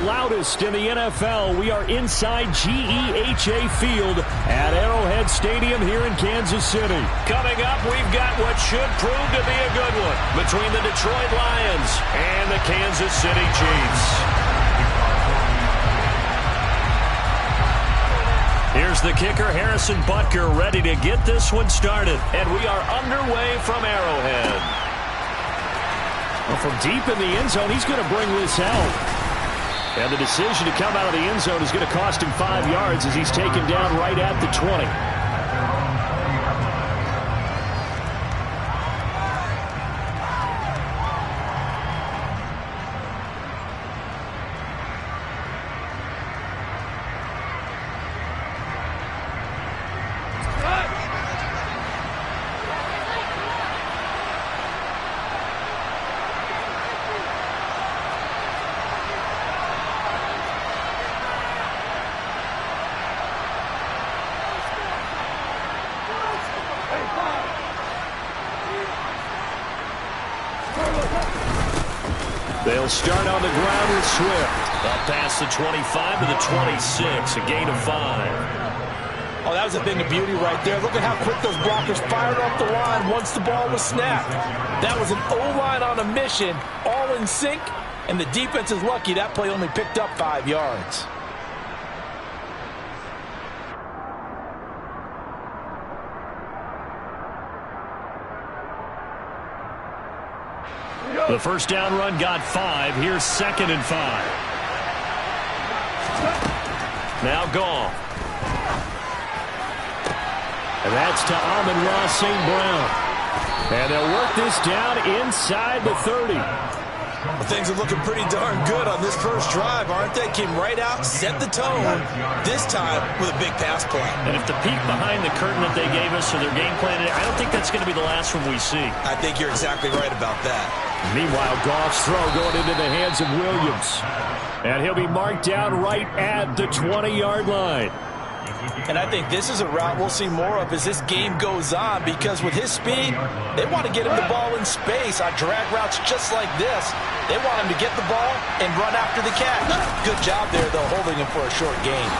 loudest in the NFL. We are inside GEHA Field at Arrowhead Stadium here in Kansas City. Coming up, we've got what should prove to be a good one between the Detroit Lions and the Kansas City Chiefs. Here's the kicker, Harrison Butker, ready to get this one started. And we are underway from Arrowhead. Well, from deep in the end zone, he's going to bring this out. And the decision to come out of the end zone is going to cost him 5 yards as he's taken down right at the 20. They'll start on the ground with Swift. Up past the 25 to the 26, a gain of 5. Oh, that was a thing of beauty right there. Look at how quick those blockers fired off the line once the ball was snapped. That was an O-line on a mission, all in sync, and the defense is lucky that play only picked up 5 yards. The first down run got 5. Here's 2nd and 5. Now Goff. And that's to Amon-Ra St. Brown. And they'll work this down inside the 30. Well, things are looking pretty darn good on this first drive, aren't they? Came right out, set the tone, this time with a big pass play. And if the peek behind the curtain that they gave us or their game plan, I don't think that's going to be the last one we see. I think you're exactly right about that. Meanwhile, Goff's throw going into the hands of Williams. And he'll be marked down right at the 20-yard line. And I think this is a route we'll see more of as this game goes on, because with his speed, they want to get him the ball in space on drag routes just like this. They want him to get the ball and run after the catch. Good job there, though, holding him for a short gain.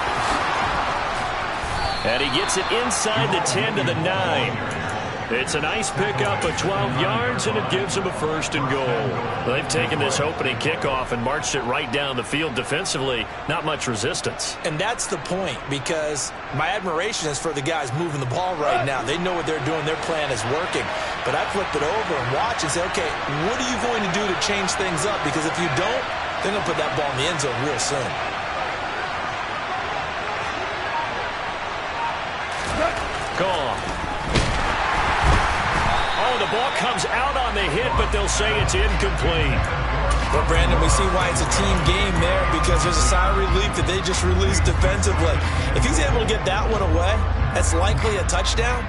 And he gets it inside the 10 to the 9. It's a nice pickup of 12 yards, and it gives them a 1st and goal. They've taken this opening kickoff and marched it right down the field defensively. Not much resistance. And that's the point, because my admiration is for the guys moving the ball right now. They know what they're doing. Their plan is working. But I flip it over and watch and say, okay, what are you going to do to change things up? Because if you don't, they're going to put that ball in the end zone real soon. Gone. The ball comes out on the hit, but they'll say it's incomplete. Well, Brandon, we see why it's a team game there, because there's a sigh of relief that they just released defensively. If he's able to get that one away, that's likely a touchdown.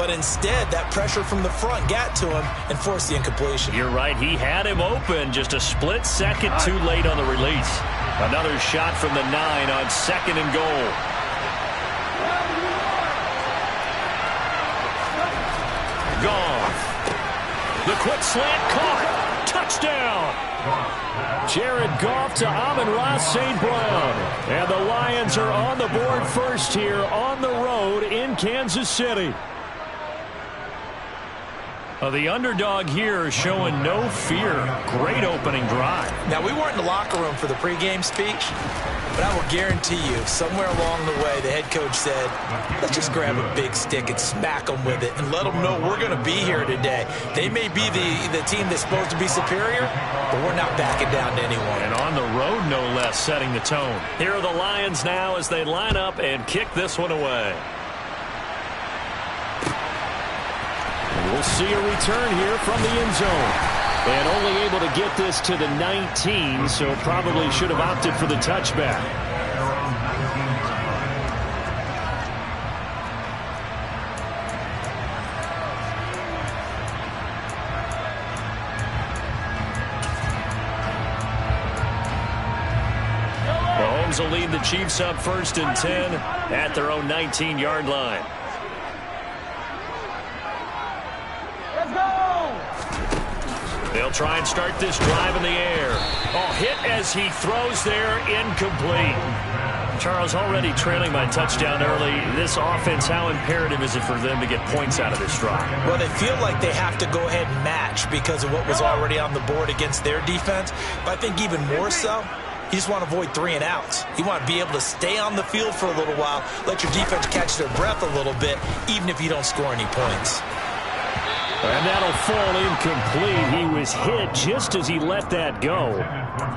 But instead, that pressure from the front got to him and forced the incompletion. You're right. He had him open, just a split second too late on the release. Another shot from the 9 on 2nd and goal. Goff. The quick slant caught. Touchdown. Jared Goff to Amon-Ra St. Brown. And the Lions are on the board first here on the road in Kansas City. The underdog here is showing no fear. Great opening drive. Now, we weren't in the locker room for the pregame speech, but I will guarantee you, somewhere along the way, the head coach said, let's just grab a big stick and smack them with it and let them know we're going to be here today. They may be the team that's supposed to be superior, but we're not backing down to anyone. And on the road, no less, setting the tone. Here are the Lions now as they line up and kick this one away. We'll see a return here from the end zone. And only able to get this to the 19, so probably should have opted for the touchback. Mahomes will lead the Chiefs up 1st and 10 at their own 19-yard line. They'll try and start this drive in the air. Oh, hit as he throws there, incomplete. Charles, already trailing by touchdown early. This offense, how imperative is it for them to get points out of this drive? Well, they feel like they have to go ahead and match because of what was already on the board against their defense. But I think even more so, you just want to avoid 3 and outs. You want to be able to stay on the field for a little while, let your defense catch their breath a little bit, even if you don't score any points. And that'll fall incomplete. He was hit just as he let that go.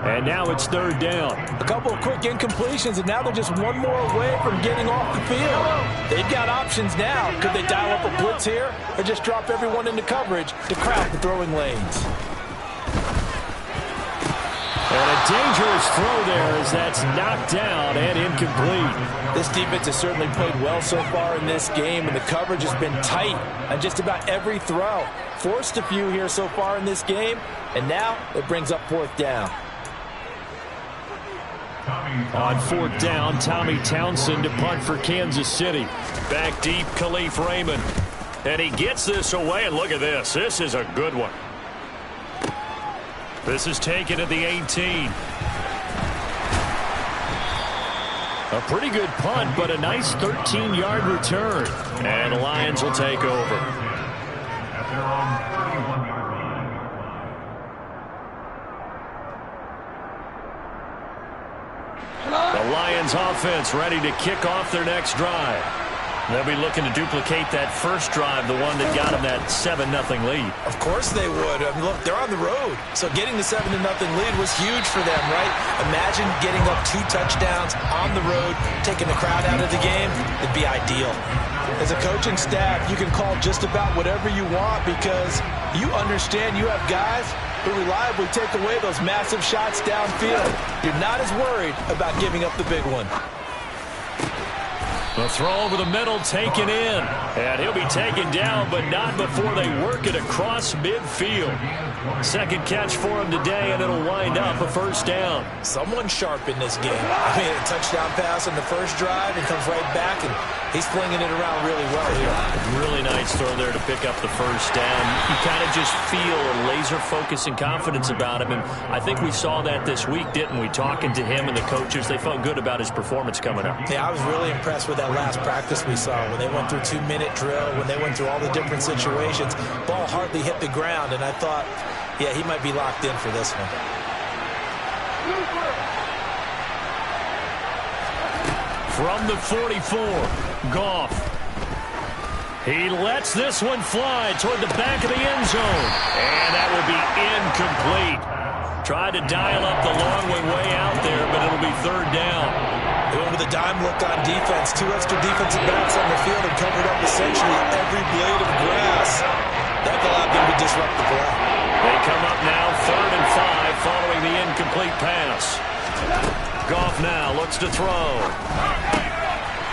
And now it's 3rd down. A couple of quick incompletions, and now they're just one more away from getting off the field. They've got options now. Could they dial up a blitz here or just drop everyone into coverage to crowd the throwing lanes? And a dangerous throw there as that's knocked down and incomplete. This defense has certainly played well so far in this game, and the coverage has been tight on just about every throw. Forced a few here so far in this game, and now it brings up 4th down. On 4th down, Tommy Townsend to punt for Kansas City. Back deep, Khalif Raymond. And he gets this away, and look at this. This is a good one. This is taken at the 18. A pretty good punt, but a nice 13-yard return. And the Lions will take over. The Lions offense ready to kick off their next drive. They'll be looking to duplicate that first drive, the one that got them that 7-0 lead. Of course they would. I mean, look, they're on the road. So getting the 7-0 lead was huge for them, right? Imagine getting up 2 touchdowns on the road, taking the crowd out of the game. It'd be ideal. As a coaching staff, you can call just about whatever you want because you understand you have guys who reliably take away those massive shots downfield. You're not as worried about giving up the big one. The throw over the middle taken in. And he'll be taken down, but not before they work it across midfield. Second catch for him today, and it'll wind up a 1st down. Someone sharp in this game. I mean, a touchdown pass on the first drive and comes right back, and he's flinging it around really well here. Really nice throw there to pick up the 1st down. You kind of just feel a laser focus and confidence about him, and I think we saw that this week, didn't we? Talking to him and the coaches, they felt good about his performance coming up. Yeah, I was really impressed with that last practice we saw when they went through 2-minute drill, when they went through all the different situations. Ball hardly hit the ground, and I thought, yeah, he might be locked in for this one. From the 44, Goff. He lets this one fly toward the back of the end zone. And that will be incomplete. Tried to dial up the long way out there, but it'll be 3rd down. They went with a dime look on defense. 2 extra defensive backs on the field and covered up essentially every blade of grass. That allowed them to disrupt the play. They come up now 3rd and 5 following the incomplete pass. Goff now looks to throw.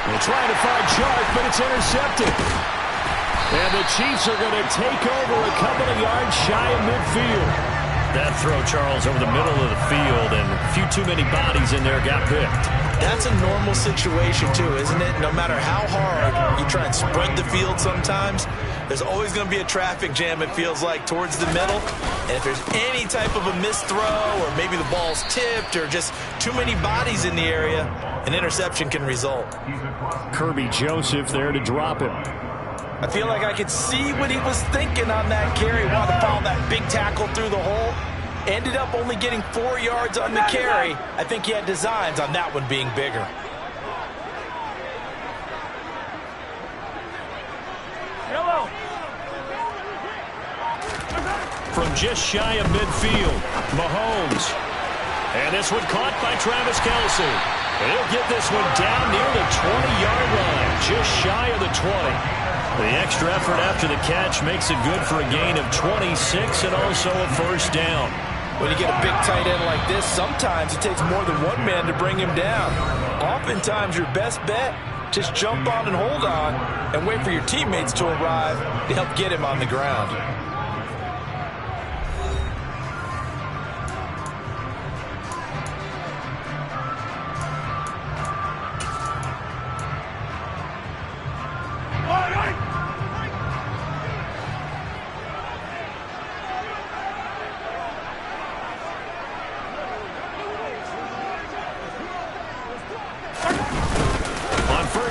They're trying to find Chark, but it's intercepted. And the Chiefs are going to take over a couple of yards shy of midfield. That throw, Charles, over the middle of the field, and a few too many bodies in there got picked. That's a normal situation, too, isn't it? No matter how hard you try and spread the field sometimes, there's always going to be a traffic jam, it feels like, towards the middle. And if there's any type of a missed throw, or maybe the ball's tipped, or just too many bodies in the area, an interception can result. Kirby Joseph there to drop it. I feel like I could see what he was thinking on that carry. Wanted to follow that big tackle through the hole. Ended up only getting 4 yards on the carry. I think he had designs on that one being bigger. From just shy of midfield, Mahomes. And this one caught by Travis Kelce. And he'll get this one down near the 20-yard line, just shy of the 20. The extra effort after the catch makes it good for a gain of 26 and also a 1st down. When you get a big tight end like this, sometimes it takes more than one man to bring him down. Oftentimes, your best bet, just jump on and hold on and wait for your teammates to arrive to help get him on the ground.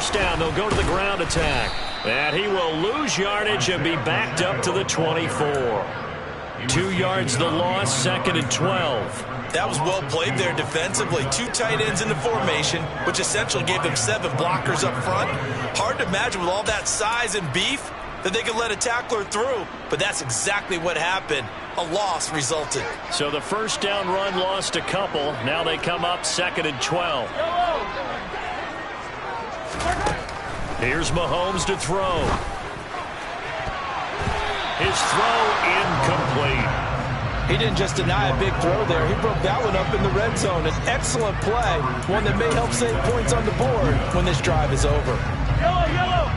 first down. They'll go to the ground attack. And he will lose yardage and be backed up to the 24. 2 yards the loss, 2nd and 12. That was well played there defensively. 2 tight ends in the formation, which essentially gave them 7 blockers up front. Hard to imagine with all that size and beef that they could let a tackler through, but that's exactly what happened. A loss resulted. So the first down run lost a couple. Now they come up 2nd and 12. Here's Mahomes to throw. His throw incomplete. He didn't just deny a big throw there. He broke that one up in the red zone. An excellent play, one that may help save points on the board when this drive is over.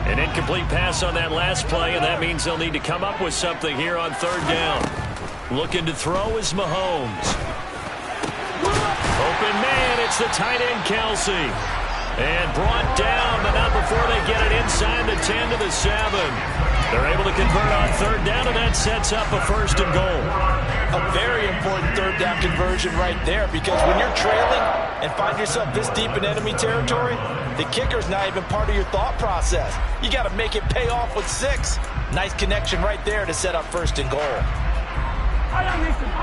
An incomplete pass on that last play, and that means they'll need to come up with something here on 3rd down. Looking to throw is Mahomes. Open man, it's the tight end Kelsey. And brought down, but not before they get it inside the 10 to the 7. They're able to convert on 3rd down, and that sets up a 1st and goal. A very important 3rd down conversion right there, because when you're trailing and find yourself this deep in enemy territory, the kicker's not even part of your thought process. You got to make it pay off with 6. Nice connection right there to set up 1st and goal. I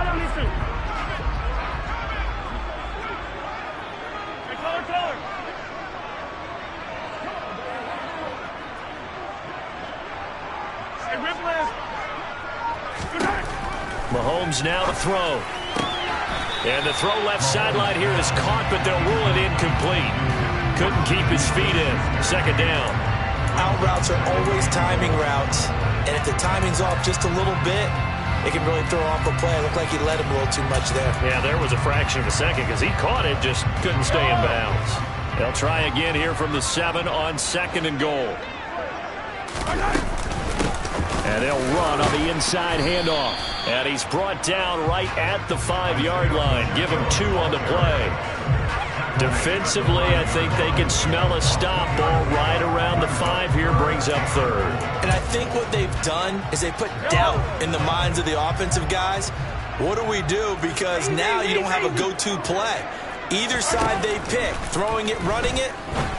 don't listen. Hey, color. Hey, Whiplash. Mahomes now to throw. And the throw left sideline here is caught, but they'll rule it incomplete. Couldn't keep his feet in. 2nd down. Out routes are always timing routes, and if the timing's off just a little bit, it can really throw off a play. It looked like he let him a little too much there. Yeah, there was a fraction of a second because he caught it, just couldn't stay in bounds. They'll try again here from the 7 on 2nd and goal. And they'll run on the inside handoff. And he's brought down right at the 5-yard line. Give him 2 on the play. Defensively, I think they can smell a stop. Ball right around the 5 here, brings up 3rd. And I think what they've done is they put doubt in the minds of the offensive guys. What do we do? Because now you don't have a go-to play. Either side they pick, throwing it, running it,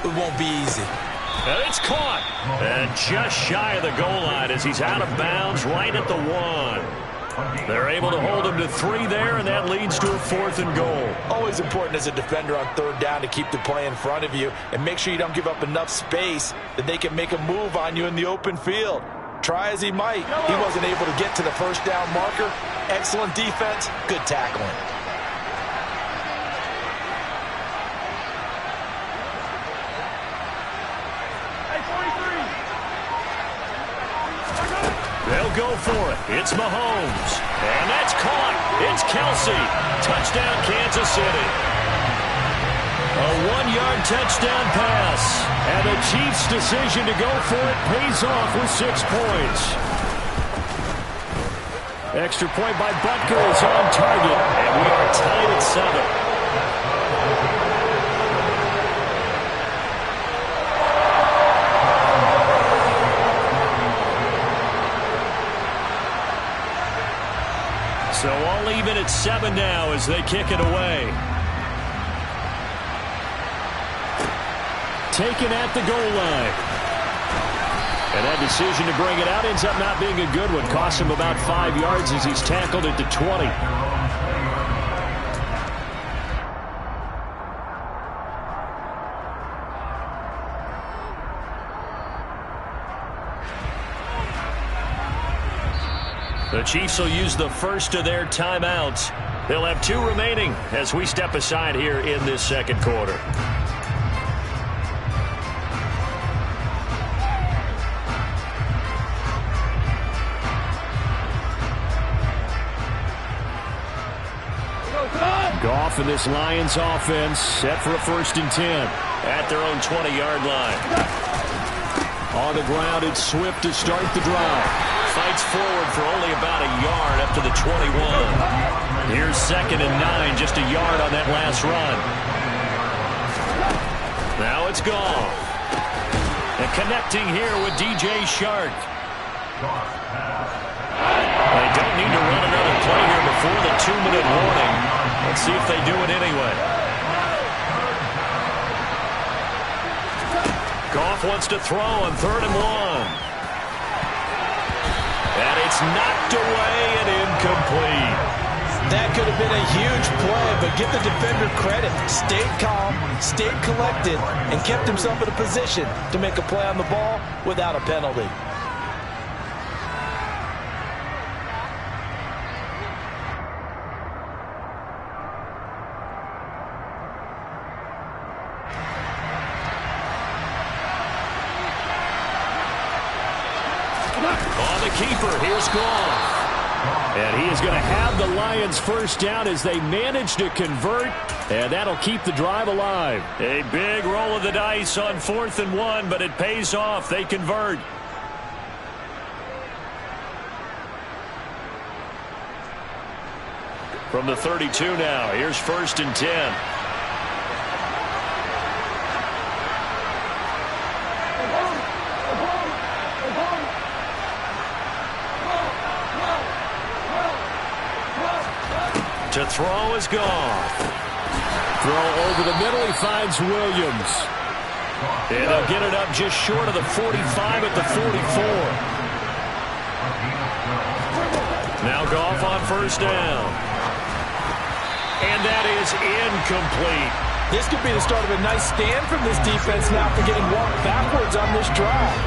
it won't be easy. And it's caught. And just shy of the goal line as he's out of bounds right at the 1. They're able to hold him to 3 there, and that leads to a 4th and goal. Always important as a defender on 3rd down to keep the play in front of you and make sure you don't give up enough space that they can make a move on you in the open field. Try as he might, he wasn't able to get to the 1st down marker. Excellent defense, good tackling. They'll go for it. It's Mahomes. And that's caught. It's Kelsey. Touchdown, Kansas City. A 1-yard touchdown pass. And the Chiefs' decision to go for it pays off with 6 points. Extra point by Butker is on target. And we are tied at 7. So all even at 7 now as they kick it away. Taken at the goal line. And that decision to bring it out ends up not being a good one. Costs him about 5 yards as he's tackled at the 20. The Chiefs will use the first of their timeouts. They'll have 2 remaining as we step aside here in this 2nd quarter. Goff and this Lions offense set for a 1st and 10 at their own 20-yard line. On the ground, it's Swift to start the drive. Fights forward for only about a yard up to the 21. Here's 2nd and 9, just a yard on that last run. Now it's Goff. And connecting here with DJ Shark. They don't need to run another play here before the 2-minute warning. Let's see if they do it anyway. Goff Goff wants to throw on 3rd and 1. And it's knocked away and incomplete. That could have been a huge play, but give the defender credit. Stayed calm, stayed collected, and kept himself in a position to make a play on the ball without a penalty. On the keeper, here's Goff. And he is going to have the Lions first down as they manage to convert, and that'll keep the drive alive. A big roll of the dice on 4th and 1, but it pays off. They convert. From the 32 now, here's 1st and 10. To throw is Goff. Throw over the middle, he finds Williams. And they'll get it up just short of the 45 at the 44. Now Goff on 1st down. And that is incomplete. This could be the start of a nice stand from this defense now for getting walked backwards on this drive.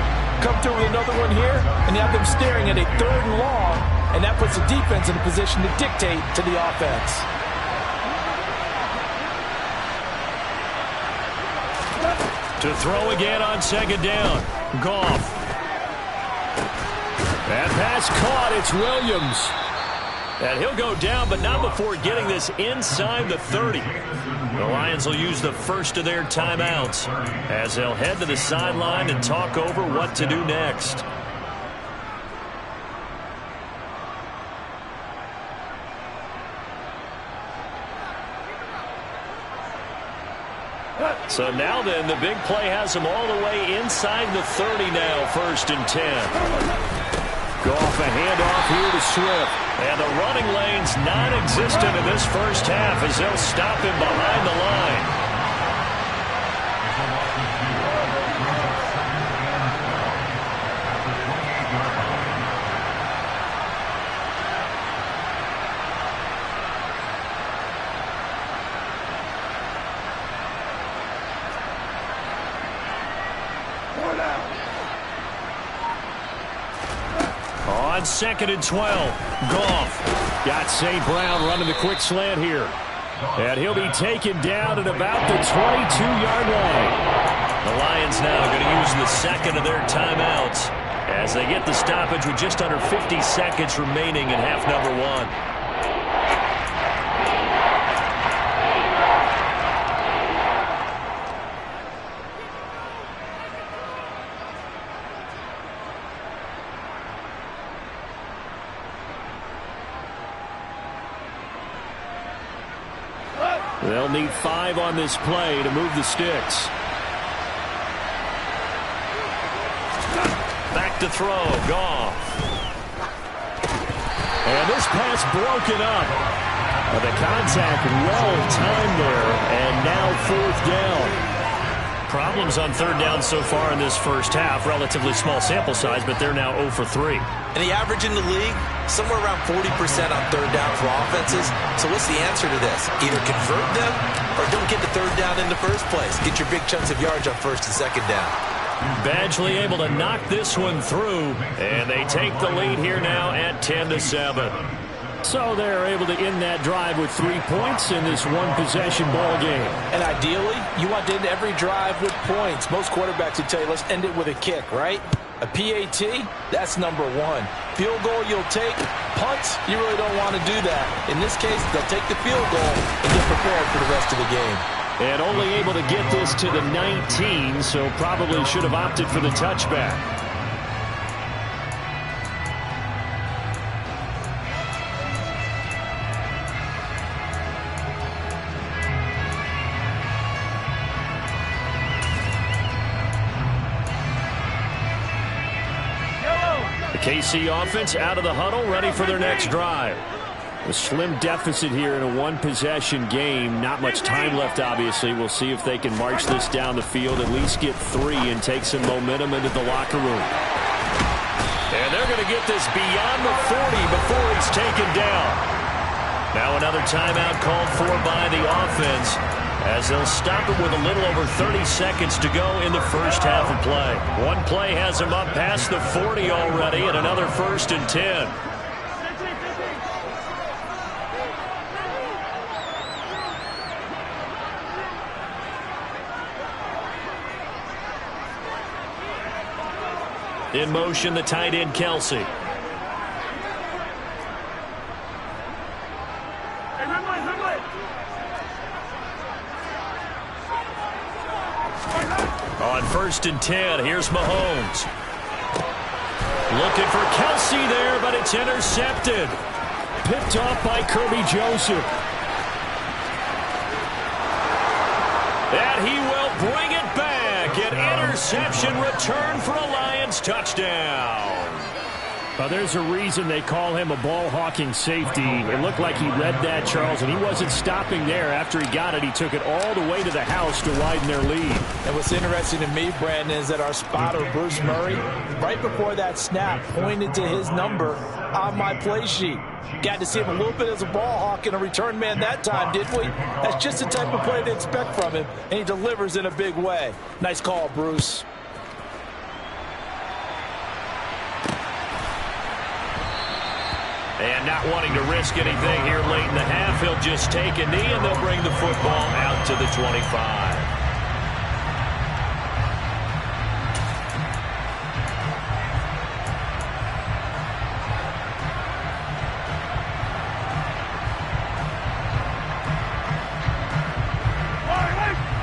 Come through with another one here, and have them staring at a 3rd and long, and that puts the defense in a position to dictate to the offense. To throw again on 2nd down. Goff. That pass caught. It's Williams. And he'll go down, but not before getting this inside the 30. The Lions will use the first of their timeouts as they'll head to the sideline and talk over what to do next. So now then, the big play has them all the way inside the 30 now, 1st and 10. Goff a handoff here to Swift. And the running lane's non-existent in this first half as they'll stop him behind the line. On 2nd and 12, Goff got St. Brown running the quick slant here. And he'll be taken down at about the 22-yard line. The Lions now going to use the second of their timeouts as they get the stoppage with just under 50 seconds remaining in half number 1. They'll need 5 on this play to move the sticks. Back to throw, Goff. And this pass broken up. The contact well timed there, and now 4th down. Problems on 3rd down so far in this first half. Relatively small sample size, but they're now 0 for 3. And the average in the league, somewhere around 40% on 3rd down for offenses. So what's the answer to this? Either convert them or don't get the 3rd down in the first place. Get your big chunks of yards on 1st and 2nd down. Badgley able to knock this one through, and they take the lead here now at 10-7. So they're able to end that drive with 3 points in this one-possession ball game. And ideally, you want to end every drive with points. Most quarterbacks would tell you, let's end it with a kick, right? A PAT, that's number 1. Field goal you'll take. Punts, you really don't want to do that. In this case, they'll take the field goal and get prepared for the rest of the game. And only able to get this to the 19, so probably should have opted for the touchback. KC offense out of the huddle, ready for their next drive. A slim deficit here in a one-possession game. Not much time left, obviously. We'll see if they can march this down the field, at least get 3 and take some momentum into the locker room. And they're going to get this beyond the 40 before he's taken down. Now another timeout called for by the offense, as they'll stop it with a little over 30 seconds to go in the first half of play. One play has him up past the 40 already, and another 1st and 10. In motion, the tight end, Kelsey. On 1st and 10, here's Mahomes. Looking for Kelsey there, but it's intercepted. Picked off by Kirby Joseph. And he will bring it back. An interception return for a Lions touchdown. There's a reason they call him a ball-hawking safety. It looked like he read that, Charles, and he wasn't stopping there. After he got it, he took it all the way to the house to widen their lead. And what's interesting to me, Brandon, is that our spotter, Bruce Murray, right before that snap, pointed to his number on my play sheet. Got to see him a little bit as a ball hawk and a return man that time, didn't we? That's just the type of play to expect from him, and he delivers in a big way. Nice call, Bruce. And not wanting to risk anything here late in the half, he'll just take a knee, and they'll bring the football out to the 25.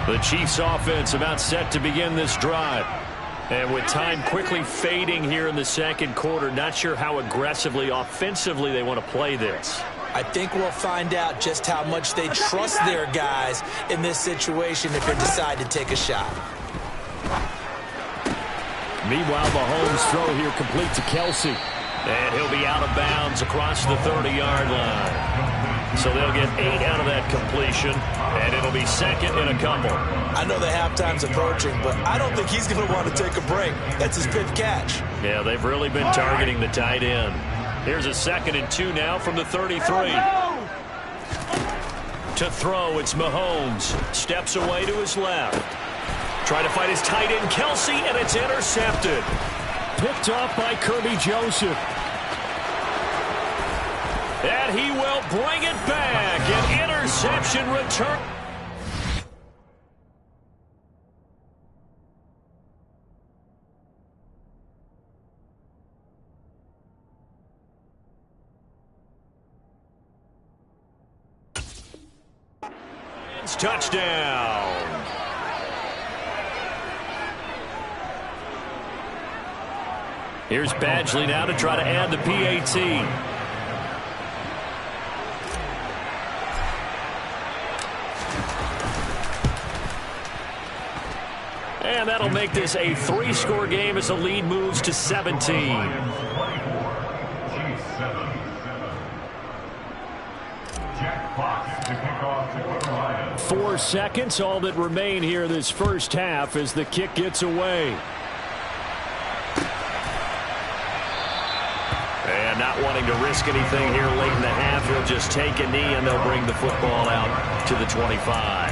The Chiefs offense about set to begin this drive. And with time quickly fading here in the second quarter, not sure how aggressively, offensively they want to play this. I think we'll find out just how much they trust their guys in this situation if they decide to take a shot. Meanwhile, Mahomes' throw here complete to Kelsey. And he'll be out of bounds across the 30-yard line. So they'll get 8 out of that completion, and it'll be second and a couple. I know the halftime's approaching, but I don't think he's going to want to take a break. That's his 5th catch. Yeah, they've really been targeting the tight end. Here's a 2nd and 2 now from the 33. To throw, it's Mahomes. Steps away to his left. Trying to fight his tight end, Kelsey, and it's intercepted. Picked off by Kirby Joseph. And he will bring it back. An interception return. Touchdown. Here's Badgley now to try to add the PAT. And that'll make this a 3-score game as the lead moves to 17. 4 seconds, all that remain here this first half as the kick gets away. And not wanting to risk anything here late in the half, he'll just take a knee and they'll bring the football out to the 25.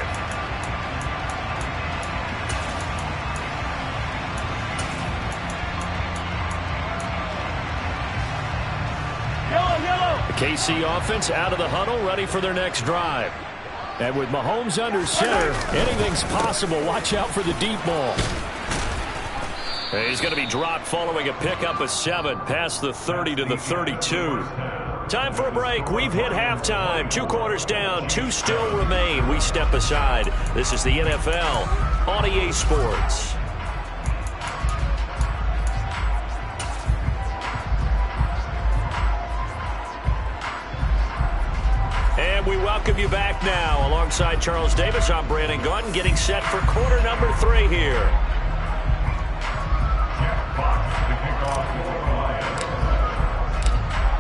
The KC offense out of the huddle, ready for their next drive. And with Mahomes under center, anything's possible. Watch out for the deep ball. He's going to be dropped following a pickup of 7 past the 30 to the 32. Time for a break. We've hit halftime. 2 quarters down. 2 still remain. We step aside. This is the NFL on EA Sports. And we welcome you back now. Alongside Charles Davis, I'm Brandon Gaudin, getting set for quarter number 3 here.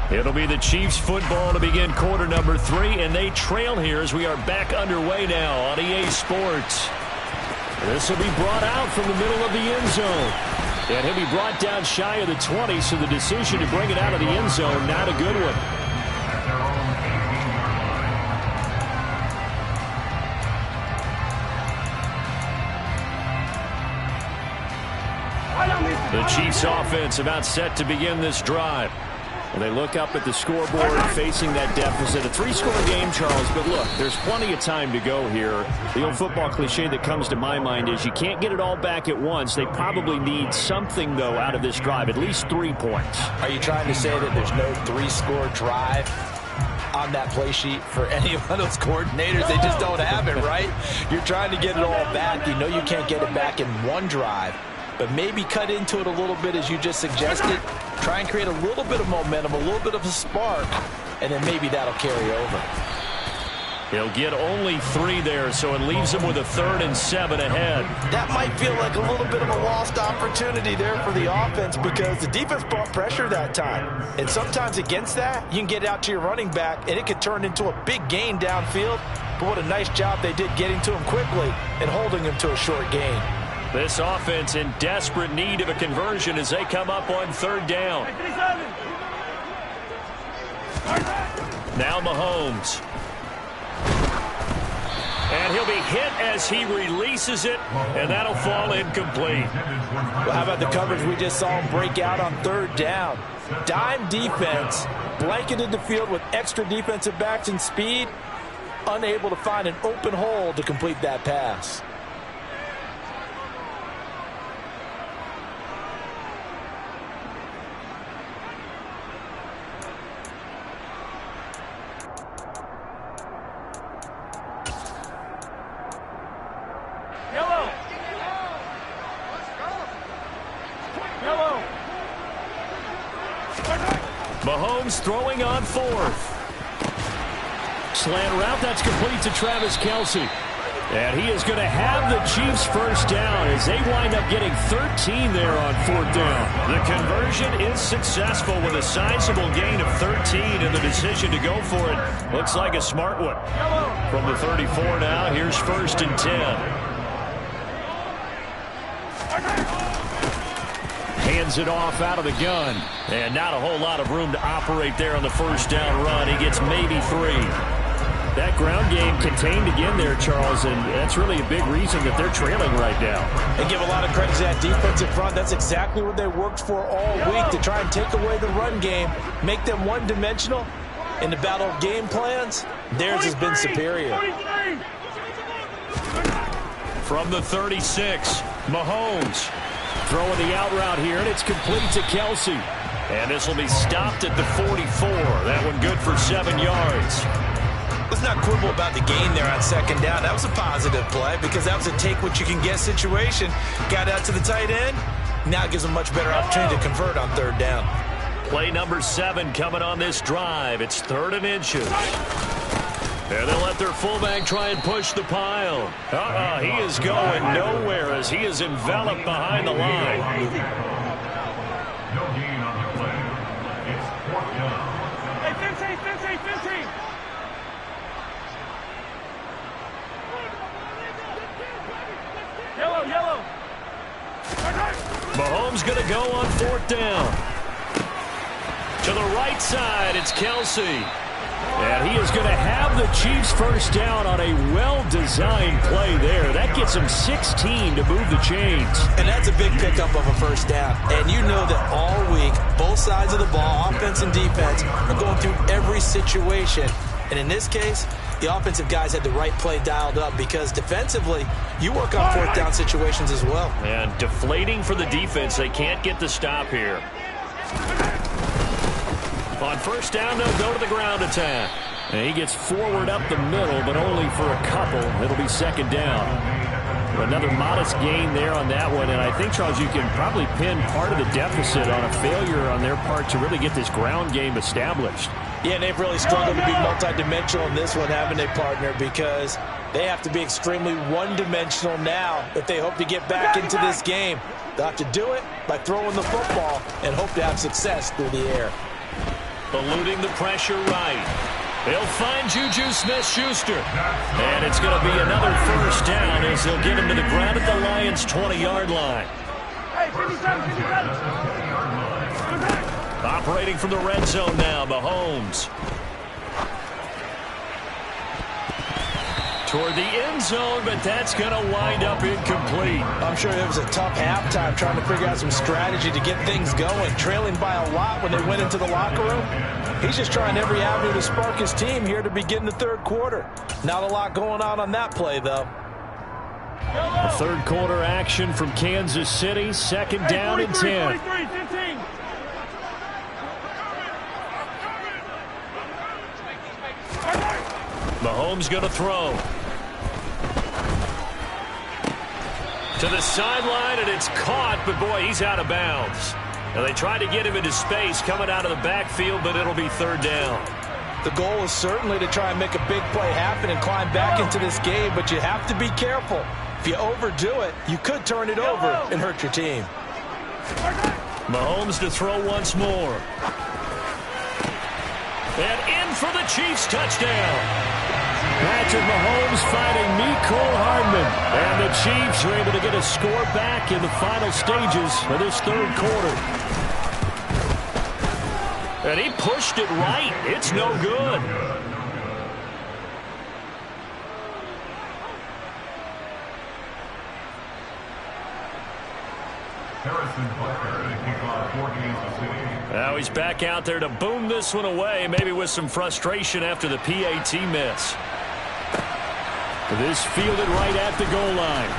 It'll be the Chiefs football to begin quarter number 3, and they trail here as we are back underway now on EA Sports. This will be brought out from the middle of the end zone. And he'll be brought down shy of the 20, so the decision to bring it out of the end zone, not a good one. The Chiefs offense about set to begin this drive. Well, they look up at the scoreboard facing that deficit. A 3-score game, Charles, but look, there's plenty of time to go here. The old football cliche that comes to my mind is you can't get it all back at once. They probably need something, though, out of this drive, at least 3 points. Are you trying to say that there's no 3-score drive on that play sheet for any of those coordinators? They just don't have it, right? You're trying to get it all back. You know you can't get it back in one drive. But maybe cut into it a little bit as you just suggested. Try and create a little bit of momentum, a little bit of a spark, and then maybe that'll carry over. He'll get only 3 there, so it leaves him with a 3rd and 7 ahead. That might feel like a little bit of a lost opportunity there for the offense because the defense brought pressure that time. And sometimes against that, you can get out to your running back, and it could turn into a big gain downfield. But what a nice job they did getting to him quickly and holding him to a short gain. This offense in desperate need of a conversion as they come up on 3rd down. Now Mahomes. And he'll be hit as he releases it, and that'll fall incomplete. Well, how about the coverage we just saw him break out on 3rd down? Dime defense, blanketed the field with extra defensive backs and speed, unable to find an open hole to complete that pass. Mahomes throwing on 4th. Slant route, that's complete to Travis Kelce. And he is going to have the Chiefs first down as they wind up getting 13 there on 4th down. The conversion is successful with a sizable gain of 13, and the decision to go for it looks like a smart one. From the 34 now, here's 1st and 10. Hands it off out of the gun. And not a whole lot of room to operate there on the 1st down run. He gets maybe 3. That ground game contained again there, Charles, and that's really a big reason that they're trailing right now. They give a lot of credit to that defensive front. That's exactly what they worked for all week, to try and take away the run game, make them one-dimensional. In the battle of game plans, theirs has been superior. From the 36, Mahomes. Throwing the out route here, and it's complete to Kelce. And this will be stopped at the 44. That one good for 7 yards. Let's not quibble about the gain there on 2nd down. That was a positive play because that was a take-what-you-can-get situation. Got out to the tight end. Now it gives them a much better opportunity to convert on 3rd down. Play number 7 coming on this drive. It's 3rd and inches. And they'll let their fullback try and push the pile. He is going nowhere as he is enveloped behind the line. No gain on the play. It's 4th down. Hey, 15. Yellow. Mahomes going to go on 4th down. To the right side, it's Kelce. And he is going to have the Chiefs first down on a well-designed play there. That gets him 16 to move the chains. And that's a big pickup of a first down. And you know that all week, both sides of the ball, offense and defense, are going through every situation. And in this case, the offensive guys had the right play dialed up because defensively, you work on 4th down situations as well. And deflating for the defense. They can't get the stop here. On 1st down, they'll go to the ground attack. And he gets forward up the middle, but only for a couple. It'll be 2nd down. Another modest gain there on that one. And I think, Charles, you can probably pin part of the deficit on a failure on their part to really get this ground game established. Yeah, and they've really struggled to be multidimensional in this one, haven't they, partner? Because they have to be extremely one-dimensional now if they hope to get back into this game. They'll have to do it by throwing the football and hope to have success through the air. eluding the pressure right. They'll find Juju Smith-Schuster. And it's going to be another first down as they'll get him to the ground at the Lions' 20-yard line. Operating from the red zone now, Mahomes. Toward the end zone, but that's going to wind up incomplete. I'm sure it was a tough halftime trying to figure out some strategy to get things going, trailing by a lot when they went into the locker room. He's just trying every avenue to spark his team here to begin the third quarter. Not a lot going on that play, though. A third quarter action from Kansas City, second down and 10. Mahomes going to throw. To the sideline, and it's caught, but boy, he's out of bounds. Now they tried to get him into space coming out of the backfield, but it'll be third down. The goal is certainly to try and make a big play happen and climb back into this game, but you have to be careful. If you overdo it, you could turn it over and hurt your team. Mahomes to throw once more. And in for the Chiefs touchdown. Patrick Mahomes fighting Mecole Hardman. And the Chiefs are able to get a score back in the final stages of this third quarter. And he pushed it right. It's no good. Now he's back out there to boom this one away, maybe with some frustration after the PAT miss. This fielded right at the goal line.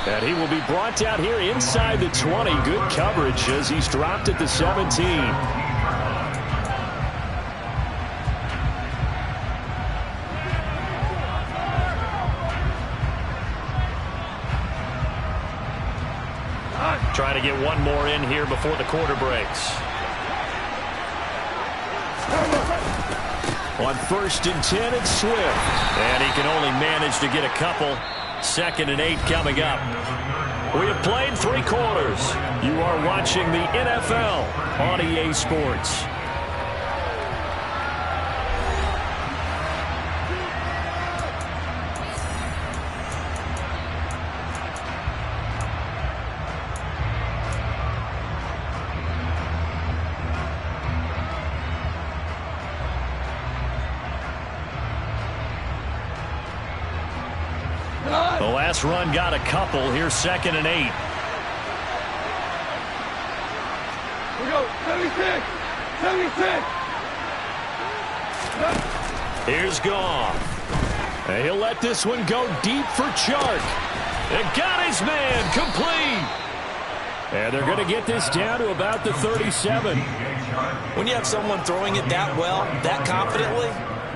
And he will be brought down here inside the 20. Good coverage as he's dropped at the 17. Trying to get one more in here before the quarter breaks. On 1st and 10, it's Swift. And he can only manage to get a couple. 2nd and 8 coming up. We have played 3 quarters. You are watching the NFL on EA Sports. The last run got a couple. Here's 2nd and 8. We go. 76. 76. Here's Goff. And he'll let this one go deep for Chark. And got his man complete. And they're going to get this down to about the 37. When you have someone throwing it that well, that confidently,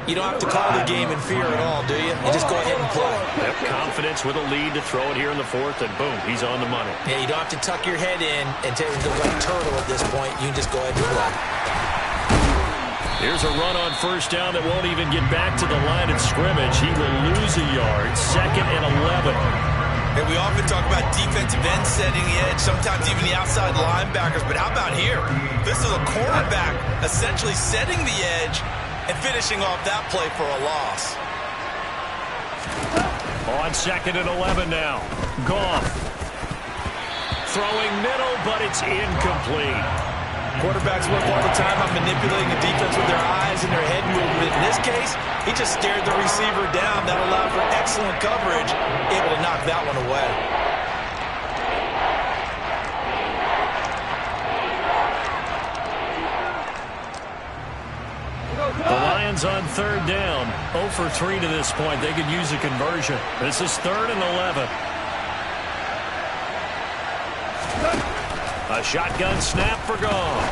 you don't have to call the game in fear at all, do you? You just go ahead and play. Have confidence with a lead to throw it here in the 4th, and boom, he's on the money. Yeah, you don't have to tuck your head in and take the like turtle at this point. You can just go ahead and play. Here's a run on 1st down that won't even get back to the line of scrimmage. He will lose a yard. 2nd and 11. And we often talk about defensive ends setting the edge, sometimes even the outside linebackers. But how about here? This is a cornerback essentially setting the edge and finishing off that play for a loss. On 2nd and 11 now. Goff. Throwing middle, but it's incomplete. Quarterbacks work all the time on manipulating the defense with their eyes and their head movement. In this case, he just stared the receiver down. That allowed for excellent coverage, able to knock that one away. The Lions on 3rd down. 0 for 3 to this point. They could use a conversion. This is 3rd and 11. A shotgun snap for Goff.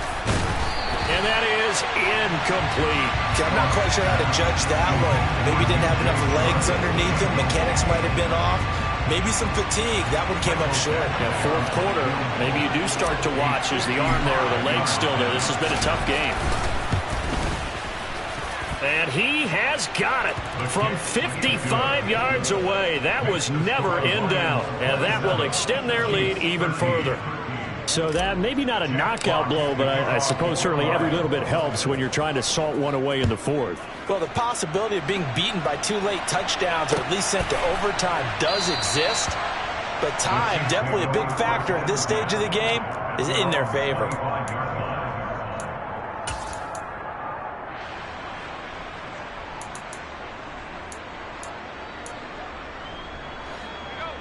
And that is incomplete. I'm not quite sure how to judge that one. Maybe didn't have enough legs underneath him. Mechanics might have been off. Maybe some fatigue. That one came up short. Yeah, 4th quarter, maybe you do start to watch as the arm there, the leg's still there. This has been a tough game. And he has got it from 55 yards away. That was never in doubt. And that will extend their lead even further. So that maybe not a knockout blow, but I suppose certainly every little bit helps when you're trying to salt one away in the fourth. Well, the possibility of being beaten by 2 late touchdowns or at least sent to overtime does exist. But time, definitely a big factor at this stage of the game, is in their favor.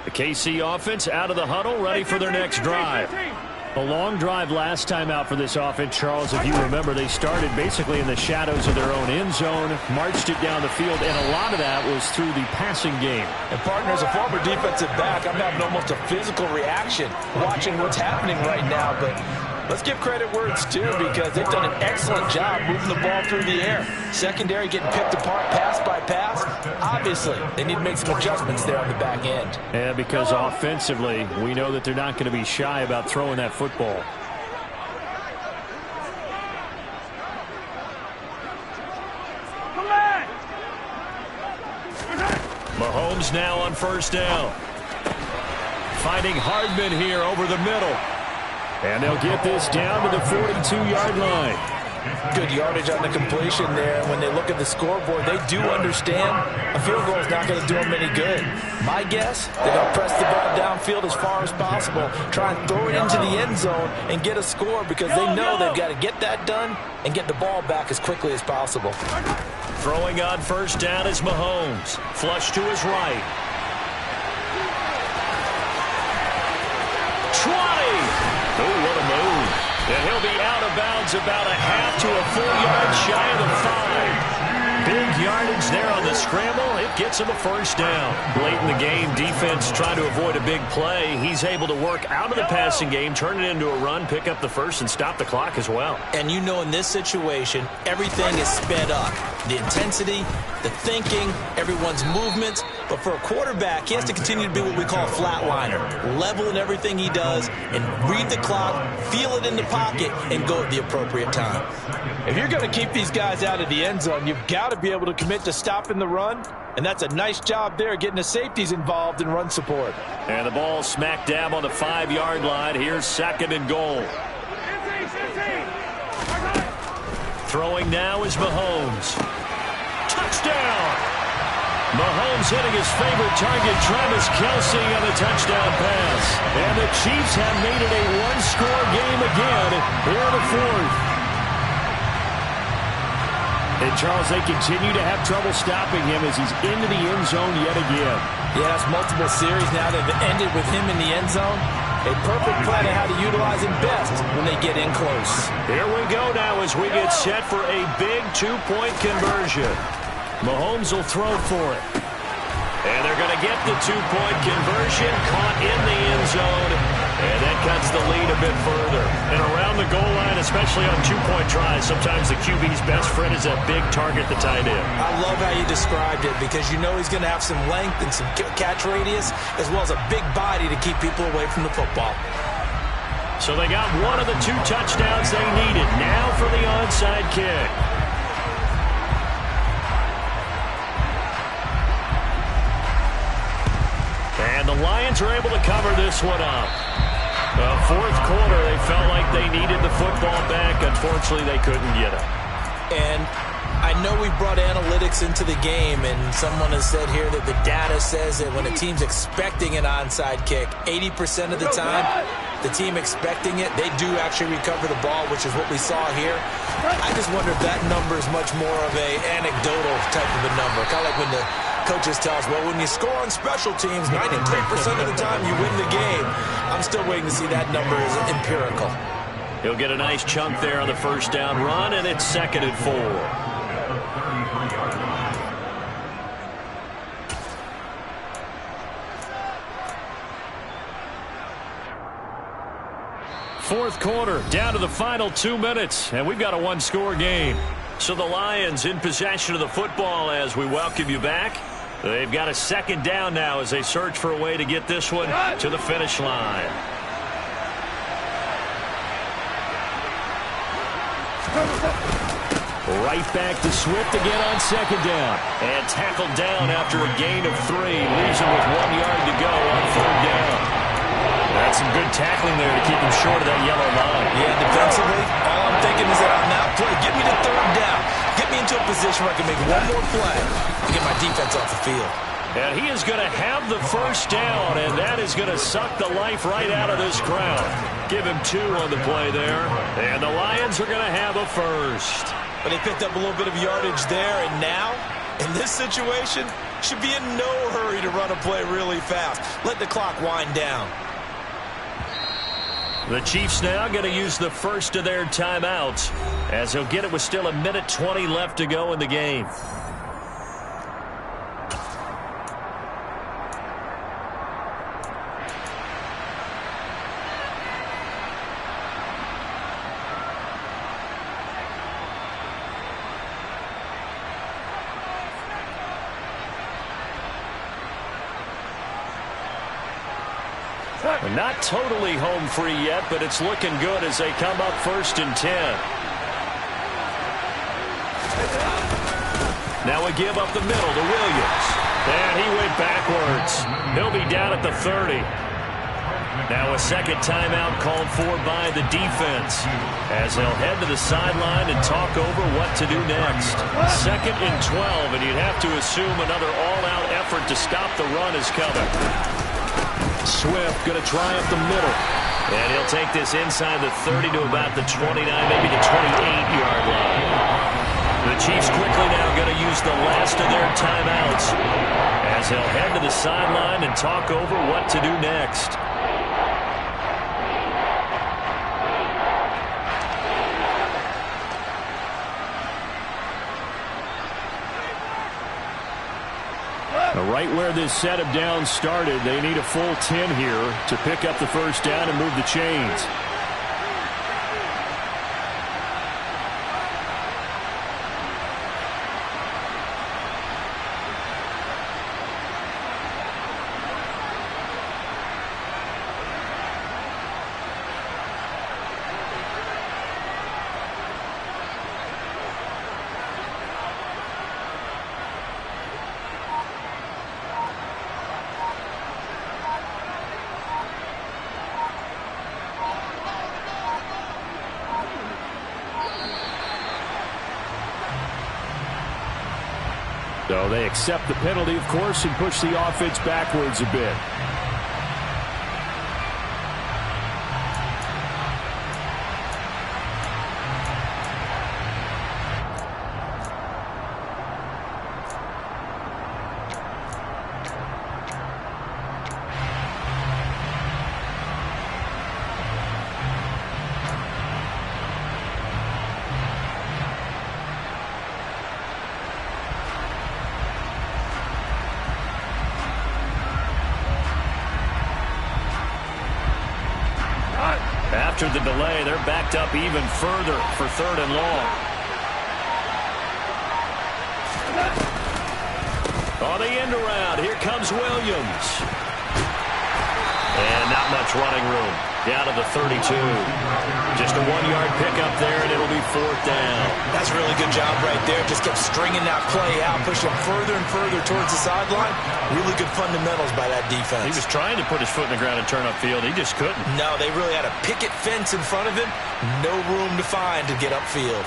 The KC offense out of the huddle, ready for their next drive. A long drive last time out for this offense, Charles. If you remember, they started basically in the shadows of their own end zone, marched it down the field, and a lot of that was through the passing game. And, partner, as a former defensive back, I'm having almost a physical reaction watching what's happening right now. But let's give credit where it's due, because they've done an excellent job moving the ball through the air. Secondary getting picked apart pass by pass. Obviously, they need to make some adjustments there on the back end. Yeah, because offensively, we know that they're not going to be shy about throwing that football. Mahomes now on first down. Finding Hardman here over the middle. And they'll get this down to the 42-yard line. Good yardage on the completion there. And when they look at the scoreboard, they do understand a field goal is not going to do them any good. My guess, they're going to press the ball downfield as far as possible, try and throw it into the end zone and get a score, because they know they've got to get that done and get the ball back as quickly as possible. Throwing on first down is Mahomes. Flush to his right. 20. Oh, what a move. And he'll be out of bounds about a half to a full yard shy of the 5. Big yardage there on the scramble. It gets him a first down. Late in the game, defense trying to avoid a big play. He's able to work out of the passing game, turn it into a run, pick up the first, and stop the clock as well. And you know, in this situation, everything is sped up. The intensity, the thinking, everyone's movements. But for a quarterback, he has to continue to be what we call a flatliner. Level in everything he does and read the clock, feel it in the pocket, and go at the appropriate time. If you're going to keep these guys out of the end zone, you've got to be able to commit to stopping the run. And that's a nice job there, getting the safeties involved in run support. And the ball smack dab on the 5-yard line. Here's second and goal. Throwing now is Mahomes. Touchdown! Mahomes hitting his favorite target, Travis Kelce, on the touchdown pass. And the Chiefs have made it a one-score game again here in the fourth. And, Charles, they continue to have trouble stopping him as he's into the end zone yet again. Yes, multiple series now that have ended with him in the end zone. A perfect plan of how to utilize him best when they get in close. Here we go now as we get set for a big two-point conversion. Mahomes will throw for it. And they're going to get the two-point conversion, caught in the end zone. And that cuts the lead a bit further. And around the goal line, especially on two-point tries, sometimes the QB's best friend is that big target, the tight end. I love how you described it, because you know he's going to have some length and some catch radius, as well as a big body to keep people away from the football. So they got one of the 2 touchdowns they needed. Now for the onside kick. And the Lions are able to cover this one up. Fourth quarter, they felt like they needed the football back. Unfortunately, they couldn't get it. And I know we brought analytics into the game, and someone has said here that the data says that when a team's expecting an onside kick, 80% of the time, the team expecting it, they do actually recover the ball, which is what we saw here. I just wonder if that number is much more of a anecdotal type of a number. Kind of like when the coaches tell us, well, when you score on special teams, 93% of the time you win the game. I'm still waiting to see that number is empirical. He'll get a nice chunk there on the first down run, and it's 2nd and 4. Fourth quarter, down to the final 2 minutes, and we've got a one-score game. So the Lions in possession of the football as we welcome you back. They've got a second down now as they search for a way to get this one to the finish line. Right back to Swift again on second down. And tackled down after a gain of 3. Leaves him with 1 yard to go on third down. That's some good tackling tackling there to keep him short of that yellow line. Yeah, defensively, all I'm thinking is that on that play, get me to third down. Get me into a position where I can make one more play to get my defense off the field. And he is going to have the first down, and that is going to suck the life right out of this crowd. Give him 2 on the play there, and the Lions are going to have a first. But they picked up a little bit of yardage there, and now, in this situation, should be in no hurry to run a play really fast. Let the clock wind down. The Chiefs now going to use the first of their timeouts, as he'll get it with still 1:20 left to go in the game. We're not totally home free yet, but it's looking good as they come up 1st and 10. Now we give up the middle to Williams. And he went backwards. He'll be down at the 30. Now a second timeout called for by the defense, as they'll head to the sideline and talk over what to do next. 2nd and 12, and you'd have to assume another all-out effort to stop the run is coming. Swift going to try up the middle. And he'll take this inside the 30 to about the 29, maybe the 28-yard line. The Chiefs quickly now going to use the last of their timeouts, as they'll head to the sideline and talk over what to do next. Right where this set of downs started, they need a full 10 here to pick up the first down and move the chains. So they accept the penalty, of course, and push the offense backwards a bit. After the delay, they're backed up even further for 3rd and long. On the end around, here comes Williams. And not much running room. Down to the 32. Just a 1-yard pickup there, and it'll be 4th down. That's a really good job right there. Just kept stringing that play out, pushing further and further towards the sideline. Really good fundamentals by that defense. He was trying to put his foot in the ground and turn upfield. He just couldn't. No, they really had a picket fence in front of him. No room to find to get upfield.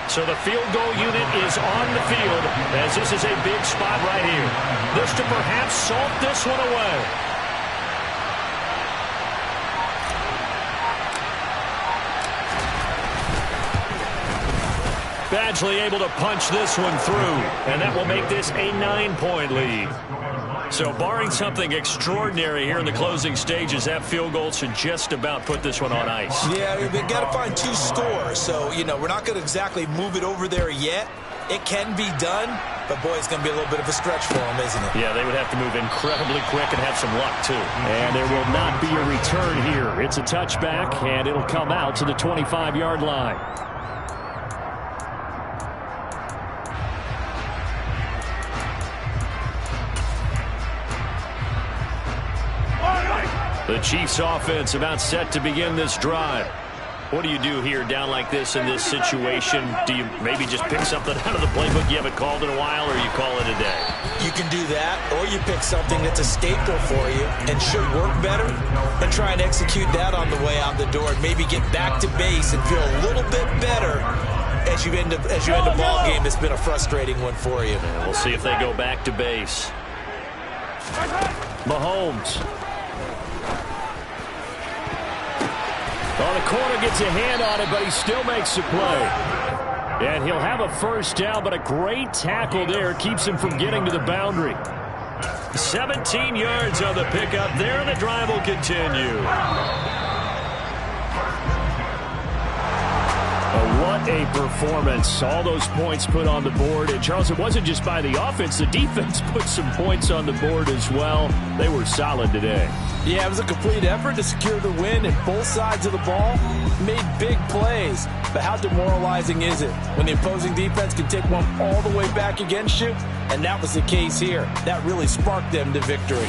So the field goal unit is on the field, as this is a big spot right here. This to perhaps salt this one away. Badgley able to punch this one through, and that will make this a 9-point lead. So barring something extraordinary here in the closing stages, that field goal should just about put this one on ice. Yeah, they've got to find 2 scores. So, you know, we're not going to exactly move it over there yet. It can be done, but, boy, it's going to be a little bit of a stretch for them, isn't it? Yeah, they would have to move incredibly quick and have some luck, too. And there will not be a return here. It's a touchback, and it'll come out to the 25-yard line. The Chiefs offense about set to begin this drive. What do you do here down like this in this situation? Do you maybe just pick something out of the playbook you haven't called in a while, or you call it a day? You can do that, or you pick something that's a staple for you and should work better and try and execute that on the way out the door and maybe get back to base and feel a little bit better as you end a ball game that's been a frustrating one for you. And we'll see if they go back to base. Mahomes. Oh, the corner gets a hand on it, but he still makes the play. And he'll have a first down, but a great tackle there keeps him from getting to the boundary. 17 yards on the pickup there, and the drive will continue. What a performance. All those points put on the board. And, Charles, it wasn't just by the offense. The defense put some points on the board as well. They were solid today. Yeah, it was a complete effort to secure the win, and both sides of the ball made big plays. But how demoralizing is it when the opposing defense can take one all the way back against you? And that was the case here. That really sparked them to victory.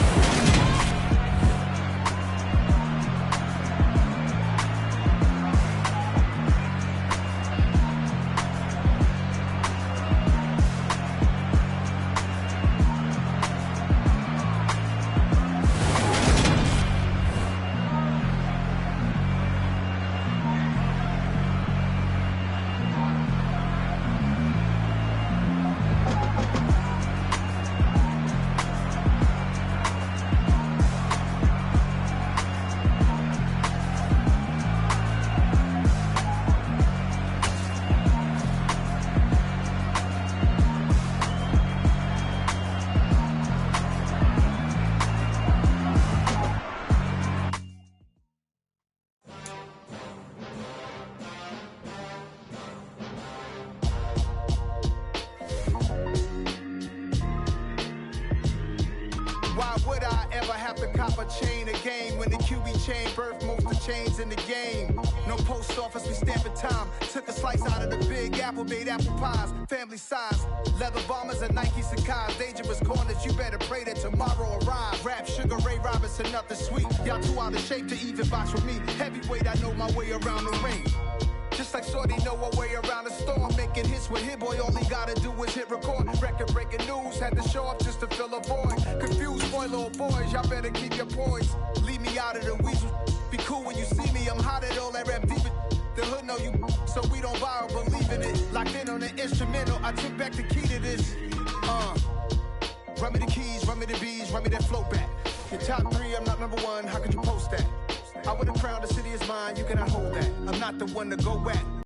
Cop a chain of game when the QB chain birthed most of the chains in the game. No post office, we stamping time. Took a slice out of the big apple, made apple pies, family size. Leather bombers and Nike Sacai's. Dangerous corners, you better pray that tomorrow arrives. Rap, Sugar Ray Robinson, nothing sweet. Y'all too out of shape to even box with me. Heavyweight, I know my way around the ring. Just like Shorty know her way around the storm. Making hits with Hit Boy, all he gotta do is hit record. Record breaking news, had to show up just to fill a void. Confused boy, little boys, y'all better keep your poise. Leave me out of the weasel. Be cool when you see me, I'm hot at all that rap deep. The hood know you, so we don't borrow, believe in it. Locked in on the instrumental, I took back the key to this. Run me the keys, run me the bees, run me that flow back. Your top three, I'm not number one, how could you post that? I would've crowned the city is mine, you cannot hold that. I'm not the one to go at.